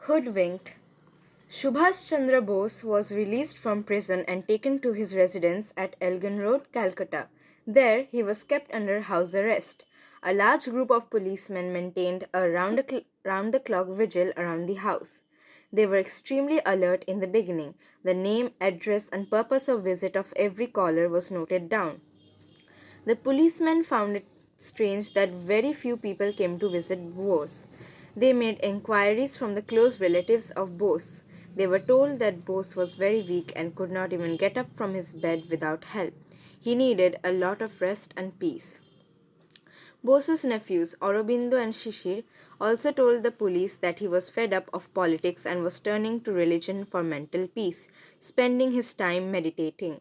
Hoodwinked, Subhas Chandra Bose was released from prison and taken to his residence at Elgin Road, Calcutta. There, he was kept under house arrest. A large group of policemen maintained a round the clock vigil around the house. They were extremely alert in the beginning. The name, address, and purpose of visit of every caller was noted down. The policemen found it strange that very few people came to visit Bose. They made enquiries from the close relatives of Bose. They were told that Bose was very weak and could not even get up from his bed without help. He needed a lot of rest and peace. Bose's nephews, Aurobindo and Shishir, also told the police that he was fed up of politics and was turning to religion for mental peace, spending his time meditating.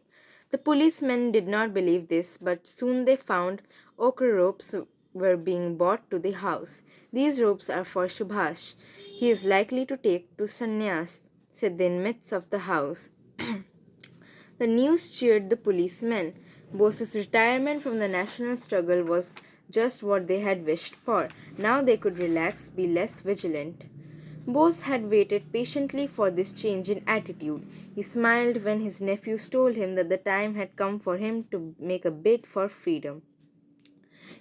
The policemen did not believe this, but soon they found ochre ropes were being brought to the house. These ropes are for Subhash. He is likely to take to sannyas, said the inmates of the house. The news cheered the policemen. Bose's retirement from the national struggle was just what they had wished for. Now they could relax, be less vigilant. Bose had waited patiently for this change in attitude. He smiled when his nephews told him that the time had come for him to make a bid for freedom.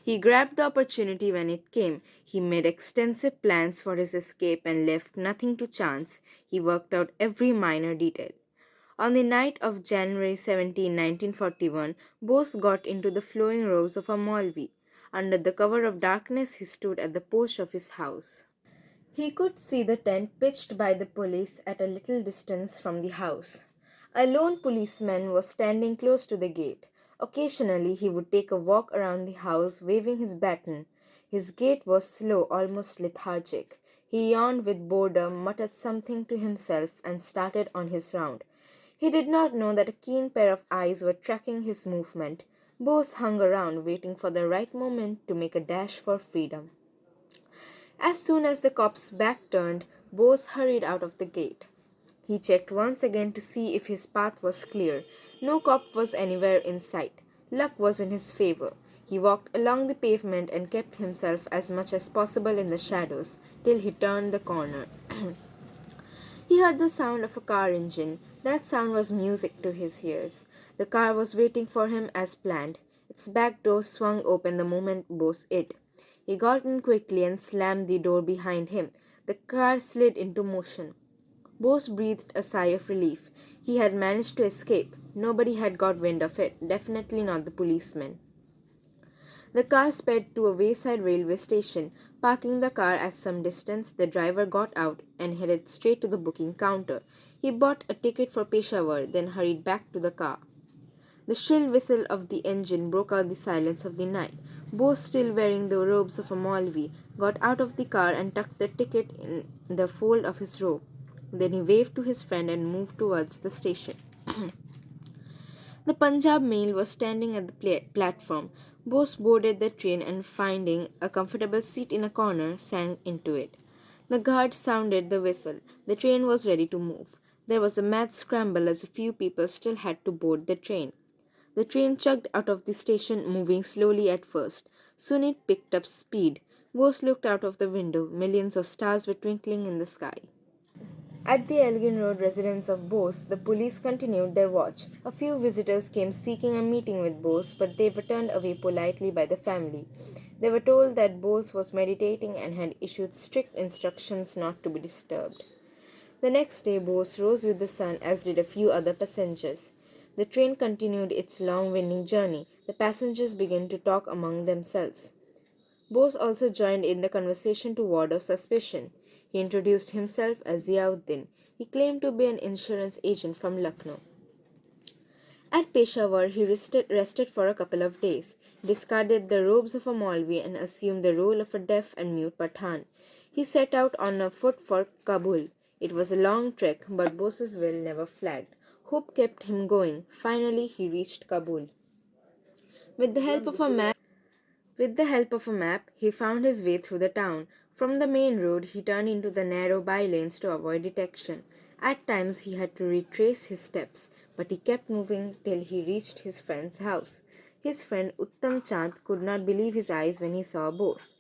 He grabbed the opportunity when it came. He made extensive plans for his escape and left nothing to chance. He worked out every minor detail. On the night of January 17, 1941, Bose got into the flowing robes of a Maulvi. Under the cover of darkness, he stood at the porch of his house. He could see the tent pitched by the police at a little distance from the house. A lone policeman was standing close to the gate. Occasionally, he would take a walk around the house, waving his baton. His gait was slow, almost lethargic. He yawned with boredom, muttered something to himself, and started on his round. He did not know that a keen pair of eyes were tracking his movement. Bose hung around, waiting for the right moment to make a dash for freedom. As soon as the cop's back turned, Bose hurried out of the gate. He checked once again to see if his path was clear. No cop was anywhere in sight. Luck was in his favor. He walked along the pavement and kept himself as much as possible in the shadows till he turned the corner. He heard the sound of a car engine. That sound was music to his ears. The car was waiting for him as planned. Its back door swung open the moment Bose hit. He got in quickly and slammed the door behind him. The car slid into motion. Bose breathed a sigh of relief. He had managed to escape. Nobody had got wind of it, definitely not the policemen. The car sped to a wayside railway station. Parking the car at some distance, the driver got out and headed straight to the booking counter. He bought a ticket for Peshawar, then hurried back to the car. The shrill whistle of the engine broke out the silence of the night. Bose, still wearing the robes of a Maulvi, got out of the car and tucked the ticket in the fold of his robe. Then he waved to his friend and moved towards the station. The Punjab mail was standing at the platform. Bose boarded the train and, finding a comfortable seat in a corner, sank into it. The guard sounded the whistle. The train was ready to move. There was a mad scramble as a few people still had to board the train. The train chugged out of the station, moving slowly at first. Soon it picked up speed. Bose looked out of the window. Millions of stars were twinkling in the sky. At the Elgin Road residence of Bose, the police continued their watch. A few visitors came seeking a meeting with Bose, but they were turned away politely by the family. They were told that Bose was meditating and had issued strict instructions not to be disturbed. The next day, Bose rose with the sun, as did a few other passengers. The train continued its long winding journey. The passengers began to talk among themselves. Bose also joined in the conversation to ward off suspicion. He introduced himself as Ziauddin. He claimed to be an insurance agent from Lucknow. At Peshawar, he rested for a couple of days, discarded the robes of a Maulvi, and assumed the role of a deaf and mute Pathan. He set out on foot for Kabul. It was a long trek, but Bose's will never flagged. Hope kept him going. Finally, he reached Kabul. With the help of a map, With the help of a map, he found his way through the town. From the main road, he turned into the narrow by-lanes to avoid detection. At times, he had to retrace his steps, but he kept moving till he reached his friend's house. His friend Uttam Chand could not believe his eyes when he saw Bose.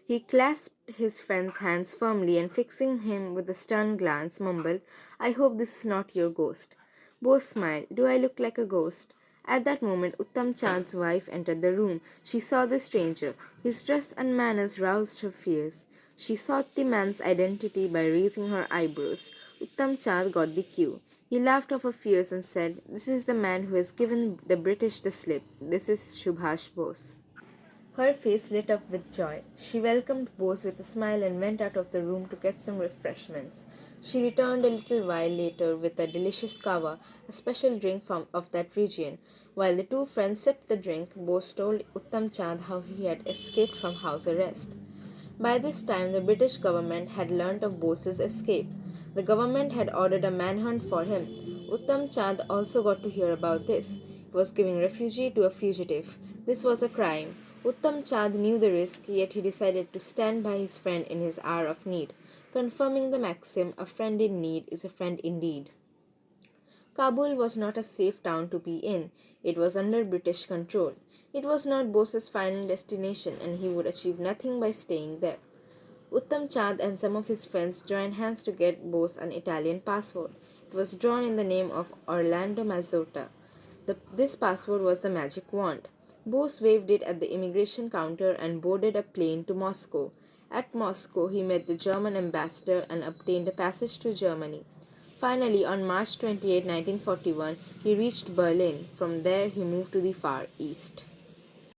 He He clasped his friend's hands firmly and fixing him with a stern glance, mumbled, I hope this is not your ghost. Bose smiled. Do I look like a ghost? At that moment, Uttam Chand's wife entered the room. She saw the stranger. His dress and manners roused her fears. She sought the man's identity by raising her eyebrows. Uttam Chand got the cue. He laughed off her fears and said, This is the man who has given the British the slip. This is Subhas Bose. Her face lit up with joy. She welcomed Bose with a smile and went out of the room to get some refreshments. She returned a little while later with a delicious kava, a special drink of that region. While the two friends sipped the drink, Bose told Uttam Chand how he had escaped from house arrest. By this time, the British government had learnt of Bose's escape. The government had ordered a manhunt for him. Uttam Chand also got to hear about this. He was giving refuge to a fugitive. This was a crime. Uttam Chand knew the risk, yet he decided to stand by his friend in his hour of need, confirming the maxim, a friend in need is a friend indeed. Kabul was not a safe town to be in. It was under British control. It was not Bose's final destination, and he would achieve nothing by staying there. Uttam Chand and some of his friends joined hands to get Bose an Italian passport. It was drawn in the name of Orlando Mazzotta. This passport was the magic wand. Bose waved it at the immigration counter and boarded a plane to Moscow. At Moscow, he met the German ambassador and obtained a passage to Germany. Finally, on March 28, 1941, he reached Berlin. From there, he moved to the Far East.